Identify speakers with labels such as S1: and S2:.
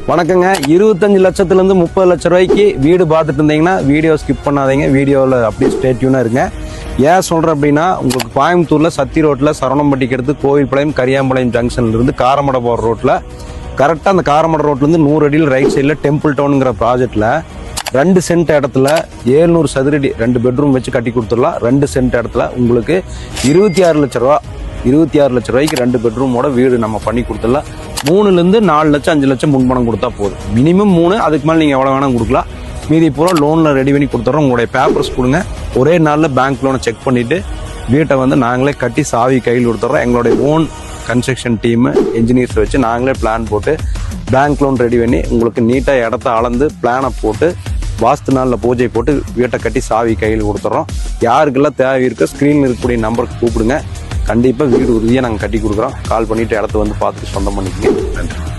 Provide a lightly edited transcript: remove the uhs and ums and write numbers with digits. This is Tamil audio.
S1: வணக்கங்க. 25 லட்சத்துலேருந்து 30 லட்ச ரூபாய்க்கு வீடு பார்த்துட்டு இருந்தீங்கன்னா வீடியோ ஸ்கிப் பண்ணாதீங்க. வீடியோவில் அப்படியே ஸ்டே டியூனாக இருங்க. ஏன் சொல்கிறேன் அப்படின்னா, உங்களுக்கு கோயம்புத்தூரில் சத்தி ரோட்டில் சரவணம்பட்டிக்கு அடுத்து கோவில்பாளையம் கரியாம்பாளையம் ஜங்ஷன்லேருந்து காரமடை போகிற ரோட்டில் கரெக்டாக அந்த காரமடை ரோட்லேருந்து 100 அடியில் ரைட் சைடில் டெம்பிள் டவுனுங்கிற ப்ராஜெக்டில் 2 சென்ட் இடத்துல 700 சதுரடி 2 பெட்ரூம் வச்சு கட்டி கொடுத்துடலாம். 2 சென்ட் இடத்துல உங்களுக்கு 26 லட்ச ரூபா 26 லட்ச ரூபாய்க்கு 2 பெட்ரூமோட வீடு நம்ம பண்ணி கொடுத்துடலாம். 3லேருந்து 4 லட்சம் 5 லட்சம் முன்பணம் கொடுத்தா போதும். மினிமம் 3, அதுக்கு மேலே நீங்கள் எவ்வளோ வேணால் கொடுக்கலாம். மீதி பூரா லோனில் ரெடி பண்ணி கொடுத்துட்றோம். உங்களுடைய பேப்பர்ஸ் கொடுங்க. ஒரே நாளில் பேங்க் லோனை செக் பண்ணிவிட்டு வீட்டை நாங்களே கட்டி சாவி கையில் கொடுத்துட்றோம். எங்களுடைய ஓன் கன்ஸ்ட்ரக்ஷன் டீமு என்ஜினியர்ஸ் வச்சு நாங்களே பிளான் போட்டு பேங்க் லோன் ரெடி பண்ணி உங்களுக்கு நீட்டாக இடத்த அளந்து பிளானை போட்டு வாஸ்து நாளில் பூஜை போட்டு வீட்டை கட்டி சாவி கையில் கொடுத்துட்றோம். யாருக்கெல்லாம் தேவை இருக்கோ ஸ்க்ரீனில் இருக்கக்கூடிய நம்பருக்கு கூப்பிடுங்க. கண்டிப்பாக வீடு உறுதியாக நாங்கள் கட்டி கொடுக்குறோம். கால் பண்ணிவிட்டு இடத்த பார்த்துட்டு சொந்தம் பண்ணிக்கங்க. நன்றி.